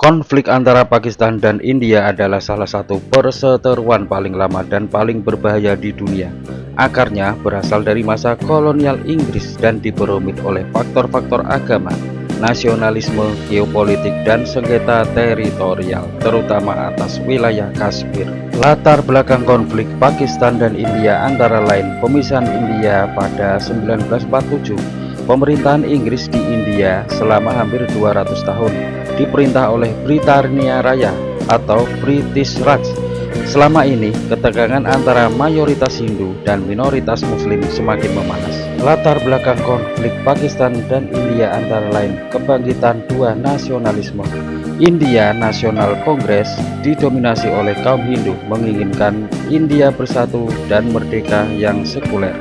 Konflik antara Pakistan dan India adalah salah satu perseteruan paling lama dan paling berbahaya di dunia. Akarnya berasal dari masa kolonial Inggris dan diperumit oleh faktor-faktor agama, nasionalisme, geopolitik, dan sengketa teritorial, terutama atas wilayah Kashmir. Latar belakang konflik Pakistan dan India antara lain pemisahan India pada 1947. Pemerintahan Inggris di India selama hampir 200 tahun diperintah oleh Britania Raya atau British Raj. Selama ini, ketegangan antara mayoritas Hindu dan minoritas Muslim semakin memanas. Latar belakang konflik Pakistan dan India antara lain kebangkitan dua nasionalisme. India National Congress didominasi oleh kaum Hindu menginginkan India bersatu dan merdeka yang sekuler.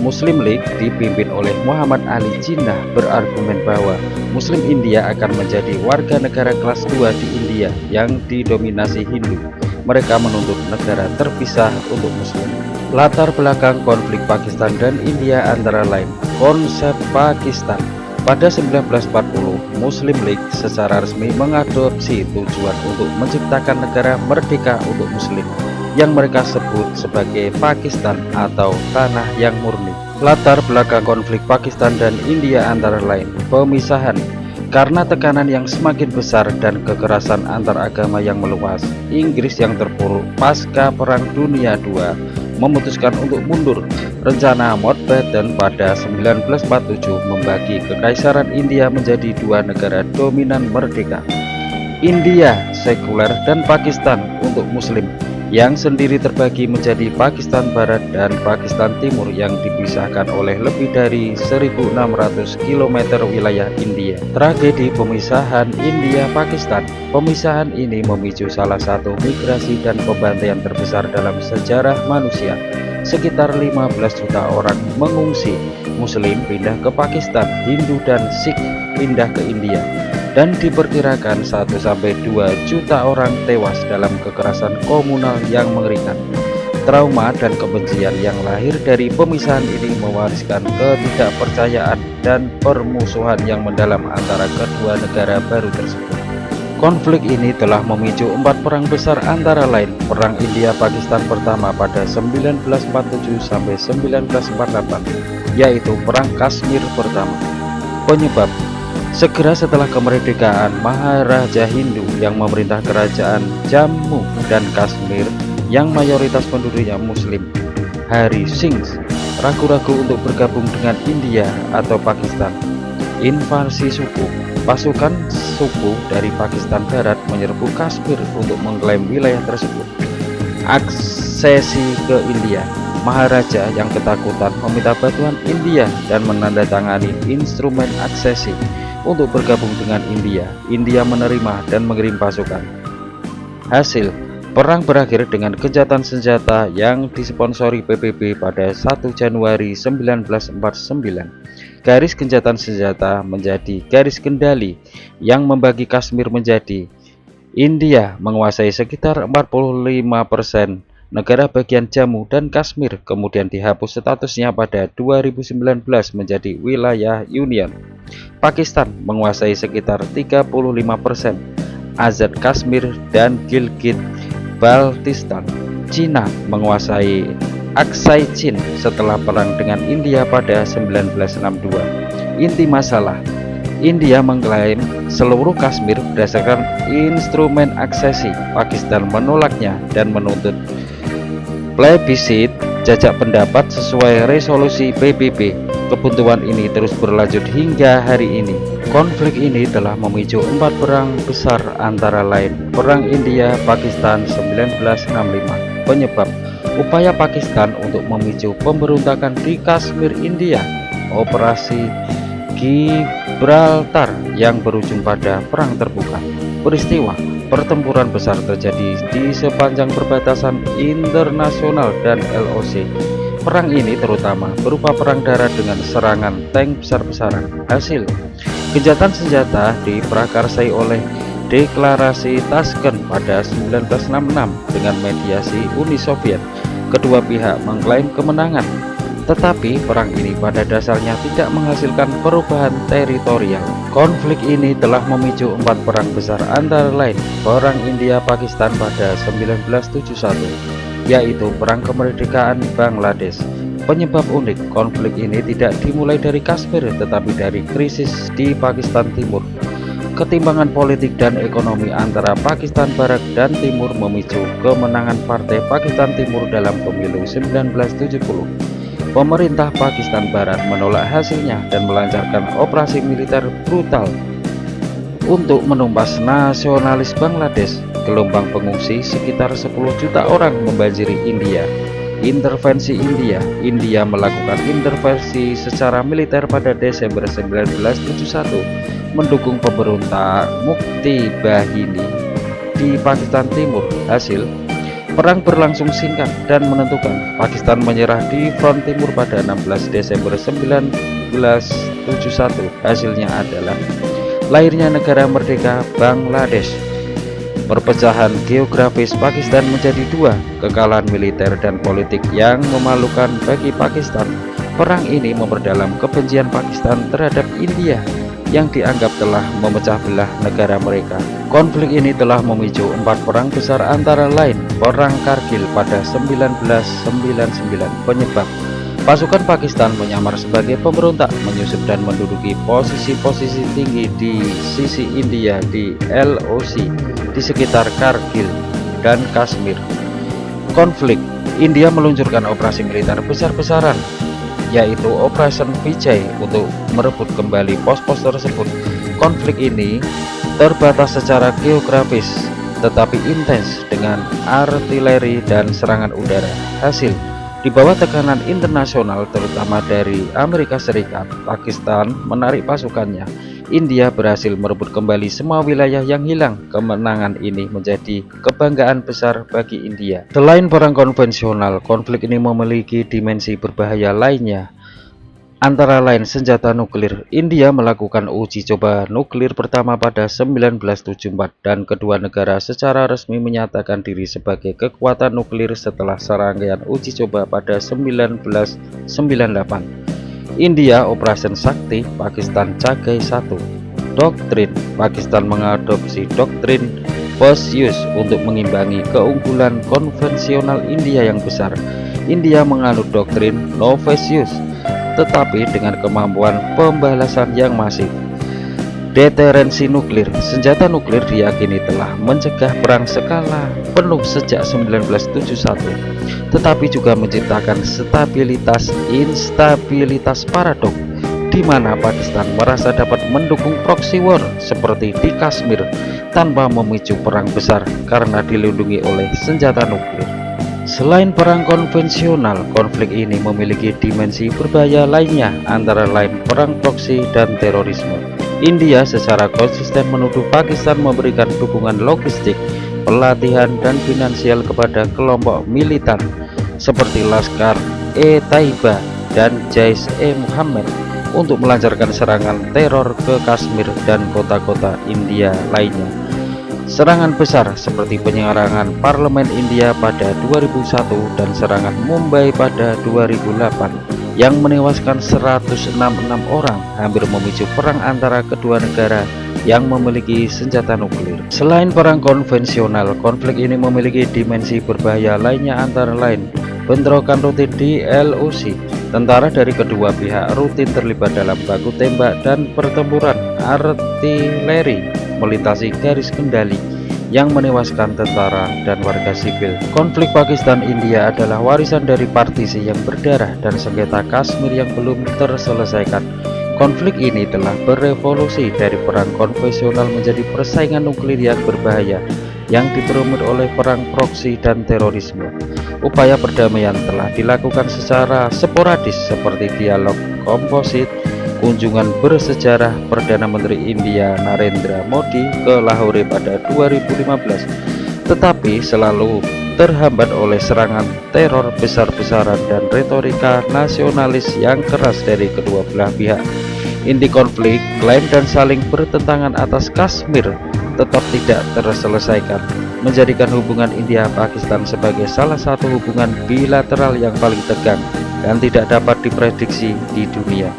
Muslim League dipimpin oleh Muhammad Ali Jinnah berargumen bahwa Muslim India akan menjadi warga negara kelas 2 di India yang didominasi Hindu. Mereka menuntut negara terpisah untuk Muslim. Latar belakang konflik Pakistan dan India antara lain konsep Pakistan. Pada 1940, Muslim League secara resmi mengadopsi tujuan untuk menciptakan negara merdeka untuk Muslim yang mereka sebut sebagai Pakistan atau Tanah yang Murni. Latar belakang konflik Pakistan dan India antara lain pemisahan. Karena tekanan yang semakin besar dan kekerasan antar agama yang meluas, Inggris yang terpuruk pasca Perang Dunia II memutuskan untuk mundur. Rencana Mountbatten pada 1947 membagi Kekaisaran India menjadi dua negara dominan merdeka, India sekuler dan Pakistan untuk Muslim, yang sendiri terbagi menjadi Pakistan Barat dan Pakistan Timur yang dipisahkan oleh lebih dari 1.600 km wilayah India. Tragedi pemisahan India-Pakistan. Pemisahan ini memicu salah satu migrasi dan pembantaian terbesar dalam sejarah manusia. Sekitar 15 juta orang mengungsi, Muslim pindah ke Pakistan, Hindu dan Sikh pindah ke India, dan diperkirakan 1-2 juta orang tewas dalam kekerasan komunal yang mengerikan. Trauma dan kebencian yang lahir dari pemisahan ini mewariskan ketidakpercayaan dan permusuhan yang mendalam antara kedua negara baru tersebut. Konflik ini telah memicu 4 perang besar antara lain Perang India-Pakistan pertama pada 1947 sampai 1948, yaitu Perang Kashmir pertama. Penyebab: segera setelah kemerdekaan, Maharaja Hindu yang memerintah kerajaan Jammu dan Kashmir yang mayoritas penduduknya Muslim, Hari Singh, ragu-ragu untuk bergabung dengan India atau Pakistan. Invasi suku. Pasukan suku dari Pakistan Barat menyerbu Kashmir untuk mengklaim wilayah tersebut. Aksesi ke India. Maharaja yang ketakutan meminta bantuan India dan menandatangani instrumen aksesi untuk bergabung dengan India. India menerima dan mengirim pasukan. Hasil, perang berakhir dengan gencatan senjata yang disponsori PBB pada 1 Januari 1949. Garis gencatan senjata menjadi garis kendali yang membagi Kashmir menjadi: India menguasai sekitar 45% negara bagian Jammu dan Kashmir, kemudian dihapus statusnya pada 2019 menjadi wilayah Union. Pakistan menguasai sekitar 35% Azad Kashmir dan Gilgit-Baltistan. Cina menguasai Aksai Chin setelah perang dengan India pada 1962. Inti masalah: India mengklaim seluruh Kashmir berdasarkan instrumen aksesi. Pakistan menolaknya dan menuntut plebisit jajak pendapat sesuai resolusi PBB. Kebuntuan ini terus berlanjut hingga hari ini. Konflik ini telah memicu 4 perang besar antara lain Perang India-Pakistan 1965. Penyebab: upaya Pakistan untuk memicu pemberontakan di Kashmir India, Operasi Gibraltar yang berujung pada perang terbuka. Peristiwa: pertempuran besar terjadi di sepanjang perbatasan internasional dan LOC. Perang ini terutama berupa perang darat dengan serangan tank besar-besaran. Hasil: gencatan senjata diprakarsai oleh Deklarasi Tashkent pada 1966 dengan mediasi Uni Soviet. Kedua pihak mengklaim kemenangan. Tetapi perang ini pada dasarnya tidak menghasilkan perubahan teritorial. Konflik ini telah memicu 4 perang besar antara lain Perang India-Pakistan pada 1971, yaitu Perang Kemerdekaan Bangladesh. Penyebab unik konflik ini tidak dimulai dari Kashmir tetapi dari krisis di Pakistan Timur. Ketimbangan politik dan ekonomi antara Pakistan Barat dan Timur memicu kemenangan Partai Pakistan Timur dalam pemilu 1970. Pemerintah Pakistan Barat menolak hasilnya dan melancarkan operasi militer brutal untuk menumpas nasionalis Bangladesh. Gelombang pengungsi sekitar 10 juta orang membanjiri India. Intervensi India melakukan intervensi secara militer pada Desember 1971 mendukung pemberontak Mukti Bahini di Pakistan Timur. Hasil perang berlangsung singkat dan menentukan. Pakistan menyerah di front timur pada 16 Desember 1971. Hasilnya adalah lahirnya negara merdeka Bangladesh. Perpecahan geografis Pakistan menjadi 2, kekalahan militer dan politik yang memalukan bagi Pakistan. Perang ini memperdalam kebencian Pakistan terhadap India yang dianggap telah memecah belah negara mereka. Konflik ini telah memicu 4 perang besar antara lain Perang Kargil pada 1999. Penyebab pasukan Pakistan menyamar sebagai pemberontak, menyusup dan menduduki posisi-posisi tinggi di sisi India di LOC di sekitar Kargil dan Kashmir. Konflik India meluncurkan operasi militer besar-besaran, yaitu Operation Vijay, untuk merebut kembali pos-pos tersebut. Konflik ini terbatas secara geografis tetapi intens dengan artileri dan serangan udara. Hasil, di bawah tekanan internasional terutama dari Amerika Serikat, Pakistan menarik pasukannya. India berhasil merebut kembali semua wilayah yang hilang. Kemenangan ini menjadi kebanggaan besar bagi India. Selain perang konvensional, konflik ini memiliki dimensi berbahaya lainnya, antara lain senjata nuklir. India melakukan uji coba nuklir pertama pada 1974 dan kedua negara secara resmi menyatakan diri sebagai kekuatan nuklir setelah serangkaian uji coba pada 1998. India Operation Shakti, Pakistan Chagai 1. Doktrin Pakistan mengadopsi doktrin Post-Use untuk mengimbangi keunggulan konvensional India yang besar. India menganut doktrin No-Face-Use tetapi dengan kemampuan pembalasan yang masif. Deterensi nuklir. Senjata nuklir diyakini telah mencegah perang skala penuh sejak 1971, tetapi juga menciptakan instabilitas paradok, di mana Pakistan merasa dapat mendukung proxy war seperti di Kashmir tanpa memicu perang besar karena dilindungi oleh senjata nuklir. Selain perang konvensional, konflik ini memiliki dimensi berbahaya lainnya, antara lain perang proksi dan terorisme. India secara konsisten menuduh Pakistan memberikan dukungan logistik, pelatihan, dan finansial kepada kelompok militan seperti Laskar-e-Taiba dan Jaish-e-Muhammad untuk melancarkan serangan teror ke Kashmir dan kota-kota India lainnya. Serangan besar seperti penyerangan parlemen India pada 2001 dan serangan Mumbai pada 2008 yang menewaskan 166 orang hampir memicu perang antara kedua negara yang memiliki senjata nuklir. Selain perang konvensional, konflik ini memiliki dimensi berbahaya lainnya, antara lain bentrokan rutin di LOC. Tentara dari kedua pihak rutin terlibat dalam baku tembak dan pertempuran artileri melintasi garis kendali yang menewaskan tentara dan warga sipil. Konflik Pakistan-India adalah warisan dari partisi yang berdarah dan sengketa Kashmir yang belum terselesaikan. Konflik ini telah berevolusi dari perang konvensional menjadi persaingan nuklir yang berbahaya yang diperumit oleh perang proksi dan terorisme. Upaya perdamaian telah dilakukan secara sporadis seperti dialog komposit, kunjungan bersejarah Perdana Menteri India Narendra Modi ke Lahore pada 2015, tetapi selalu terhambat oleh serangan teror besar-besaran dan retorika nasionalis yang keras dari kedua belah pihak. Inti konflik, klaim dan saling bertentangan atas Kashmir tetap tidak terselesaikan, menjadikan hubungan India-Pakistan sebagai salah satu hubungan bilateral yang paling tegang dan tidak dapat diprediksi di dunia.